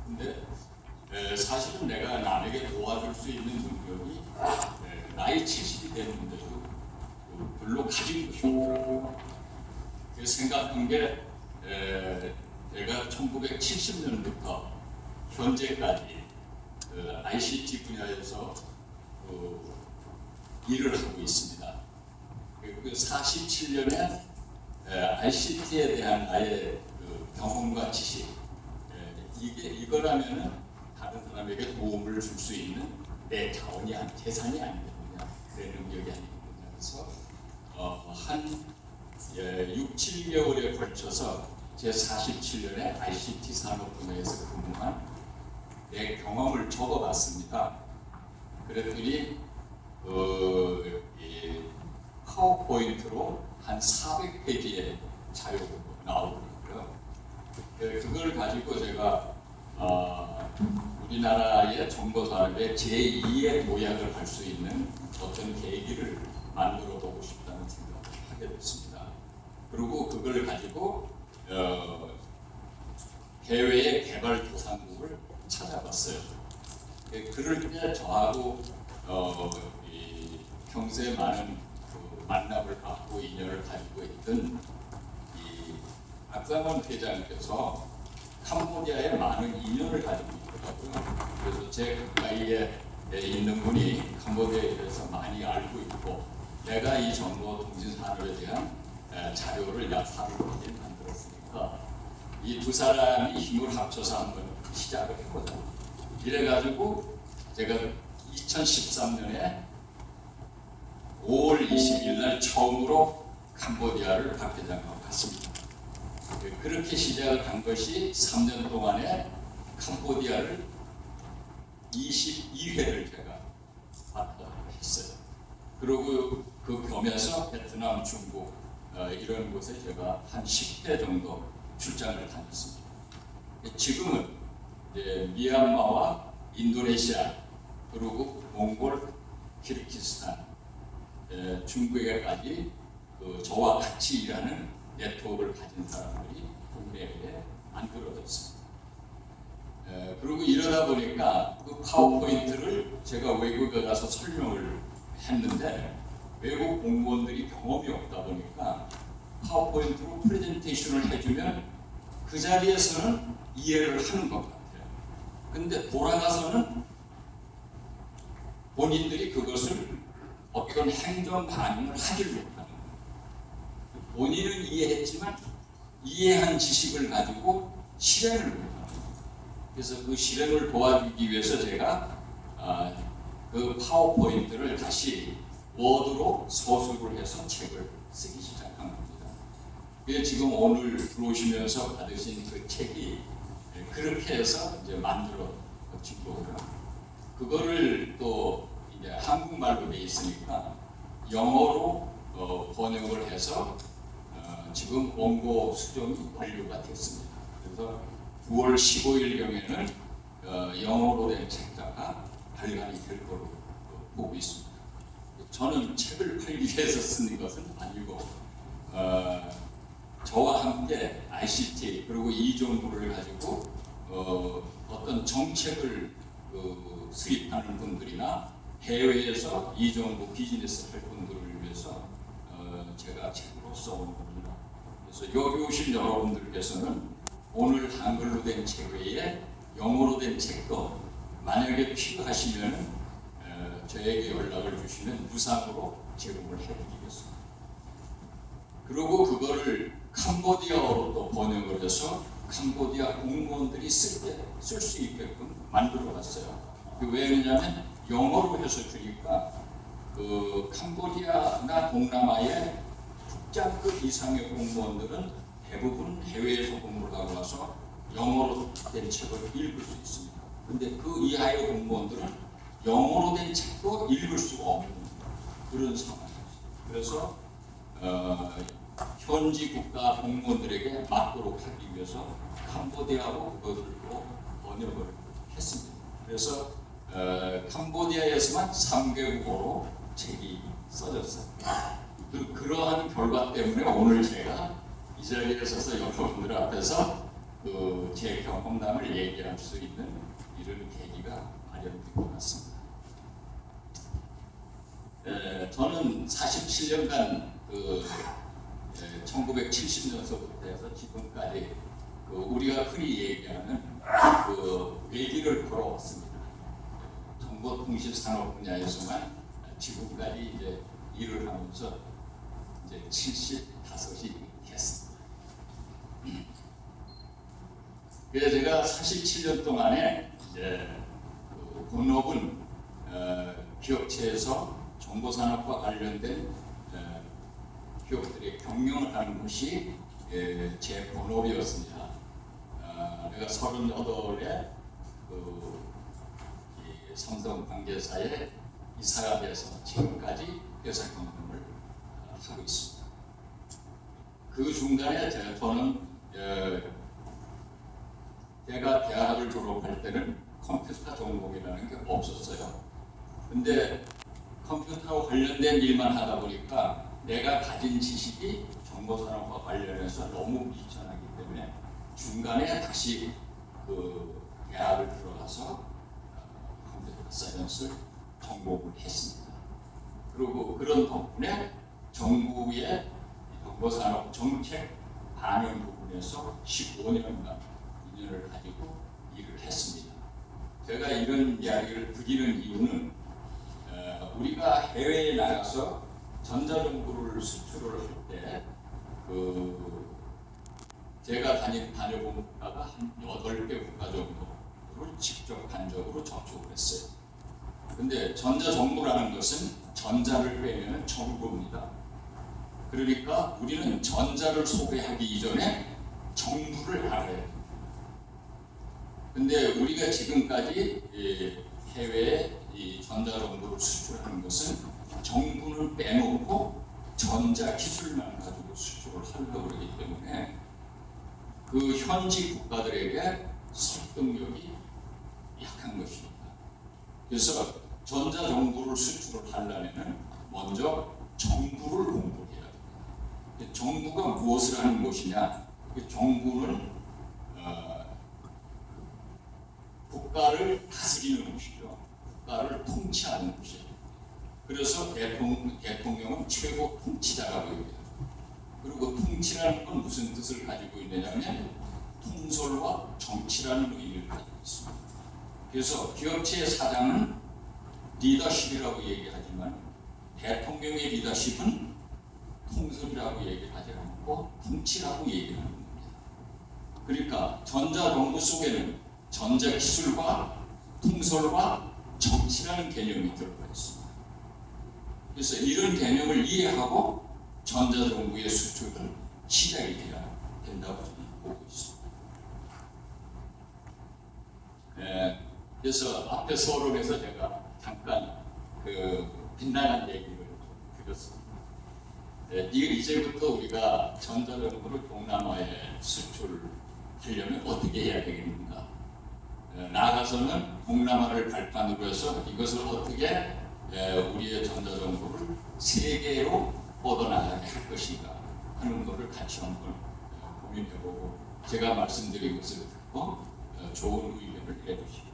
근데 사실은 내가 남에게 도와줄 수 있는 능력이 나이 70이 됐는데도 별로 가진 것이 없더라고요. 그래서 생각한 게 내가 1970년부터 현재까지 ICT 분야에서 일을 하고 있습니다. 그 47년에 ICT에 대한 나의 경험과 지식, 이거라면은 다른 사람에게 도움을 줄 수 있는 내 자원이 재산이 아니거든요. 내 능력이 아니거든요. 그래서 한 6, 7개월에 걸쳐서 제 47년에 ICT 산업 분야에서 근무한 내 경험을 적어봤습니다. 그랬더니 이 파워포인트로 한 400페이지의 자료가 나오더라고요. 그걸 가지고 제가 우리나라의 정보산업의 제2의 도약을 할 수 있는 어떤 계기를 만들어 보고 싶다는 생각을 하게 됐습니다. 그리고 그걸 가지고 해외의 개발도상국을 찾아봤어요. 그럴 때 저하고 평소에 많은 만남을 갖고 인연을 가지고 있던 이 박상원 회장께서 캄보디아에 많은 인연을 가지고 있더라고요. 그래서 제 가까이에 있는 분이 캄보디아에 대해서 많이 알고 있고, 내가 이 정보통신산업에 대한 자료를 약 400개 만들었으니까 이 두 사람이 힘을 합쳐서 한번 시작을 해보자. 이래가지고 제가 2013년에 5월 20일 날 처음으로 캄보디아를 박 회장하고 갔습니다. 그렇게 시작을 한 것이 3년 동안에 캄보디아를 22회를 제가 왔다 했어요. 그리고 그 겸해서 베트남, 중국 이런 곳에 제가 한 10회 정도 출장을 다녔습니다. 지금은 미얀마와 인도네시아, 그리고 몽골, 키르기스탄, 중국에까지 저와 같이 일하는 네트워크를 가진 사람들이 국내에 만들어졌습니다. 그리고 이러다 보니까 그 파워포인트를 제가 외국에 가서 설명을 했는데 외국 공무원들이 경험이 없다 보니까 파워포인트로 프레젠테이션을 해주면 그 자리에서는 이해를 하는 것 같아요. 근데 돌아가서는 본인들이 그것을 어떤 행정 반응을 하질 못하는 거예요. 본인은 이해했지만 이해한 지식을 가지고 실행을 못하는 거예요. 그래서 그 실행을 도와주기 위해서 제가 그 파워포인트를 다시 워드로 서술을 해서 책을 쓰기 시작한 겁니다. 그게 지금 오늘 들어오시면서 받으신 그 책이 그렇게 해서 이제 만들어진 거고요. 그거를 또 이제 한국말로 돼 있으니까 영어로 번역을 해서 지금 원고 수정이 완료가 됐습니다. 그래서 9월 15일경에는 영어로 된 책자가 발간이 될 거로 보고 있습니다. 저는 책을 팔기 위해서 쓰는 것은 아니고 저와 함께 ICT 그리고 이 정보를 가지고 어떤 정책을 수립하는 분들이나 해외에서 이 정보 비즈니스 할 분들을 위해서 제가 책으로 써온 겁니다. 그래서 여기 오신 여러분들께서는 오늘 한글로 된 책 외에 영어로 된 책도 만약에 필요하시면 저에게 연락을 주시면 무상으로 제공을 해드리겠습니다. 그리고 그거를 캄보디아어로 또 번역을 해서 캄보디아 공무원들이 쓸 수 있게끔 만들어 놨어요. 왜 그러냐면 영어로 해서 주니까 그 캄보디아나 동남아의 국장급 이상의 공무원들은 대부분 해외에서 공부를 하고 와서 영어로 된 책을 읽을 수 있습니다. 근데 그 이하의 공무원들은 영어로 된 책도 읽을 수가 없는 그런 상황이었어요. 그래서 현지 국가 공무원들에게 맞도록 하기 위해서 캄보디아로 그것을 또 번역을 했습니다. 그래서 캄보디아에서만 3개국어로 책이 써졌어요. 그러한 결과 때문에 오늘 제가 이 자리에 서서 여러분들 앞에서 제 경험담을 얘기할 수 있는 이런 계기가 마련된 것 같습니다. 저는 47년간 1970년서부터 해서 지금까지 우리가 흔히 얘기하는 외길을 걸어왔습니다. 정보통신산업 분야에서만 지금까지 이제 일을 하면서 이제 75이 됐습니다. 그래서 제가 47년 동안에 이제 본업은 기업체에서 정보산업과 관련된 기업들의 경영을 하는 것이 제 본업이었습니다. 내가 38에 삼성 관계사에 이사가 돼서 지금까지 회사 경영을 하고 있습니다. 그 중간에 저는 제가 대학을 졸업할 때는 컴퓨터 전공이라는 게 없었어요. 근데 컴퓨터와 관련된 일만 하다 보니까 내가 가진 지식이 정보산업과 관련해서 너무 미천하기 때문에 중간에 다시 대학을 들어가서 컴퓨터 사이언스를 전공을 했습니다. 그리고 그런 덕분에 정부의 정보산업 정책 반영 부분에서 15년간 인연을 가지고 일을 했습니다. 제가 이런 이야기를 드리는 이유는 우리가 해외에 나가서 전자정보를 수출을 할 때 제가 다녀본 국가가 한 8개 국가 정도를 직접 간접으로 접촉을 했어요. 근데 전자정보라는 것은 전자를 빼면 정보입니다. 그러니까 우리는 전자를 소개하기 이전에 정보를 알아야 돼요. 근데 우리가 지금까지 해외에 이 전자정보를 수출하는 것은 정보를 빼놓고 전자기술만 가지고 수출을 하려고 그러기 때문에 그 현지 국가들에게 설득력이 약한 것입니다. 그래서 전자정보를 수출을 하려면 먼저 정부를 공부해야 됩니다. 정부가 무엇을 하는 것이냐? 정부는 국가를 다스리는 것이죠. 국가를 통치하는 것이죠. 그래서 대통령은 최고 통치자가 보입니다. 그리고 통치라는 건 무슨 뜻을 가지고 있느냐면 통솔과 정치라는 의미를 가지고 있습니다. 그래서 기업체의 사장은 리더십이라고 얘기하지만 대통령의 리더십은 통솔이라고 얘기하지 않고 통치라고 얘기하는 겁니다. 그러니까 전자정부 속에는 전자기술과 통솔과 정치라는 개념이 들어가 있습니다. 그래서 이런 개념을 이해하고 전자정부의 수출은 시작이 돼야 된다고 저는 보고 있습니다. 그래서 앞에 서론에서 제가 잠깐 빗나간 얘기를 드렸습니다. 이제부터 우리가 전자정부를 동남아에 수출하려면 어떻게 해야 되겠는가? 나아가서는 동남아를 발판으로 해서 이것을 어떻게 우리의 전자정보를 세계로 뻗어나가게 할 것인가 하는 것을 같이 한번 고민해보고 제가 말씀드린 것을 듣고 좋은 의견을 내주시기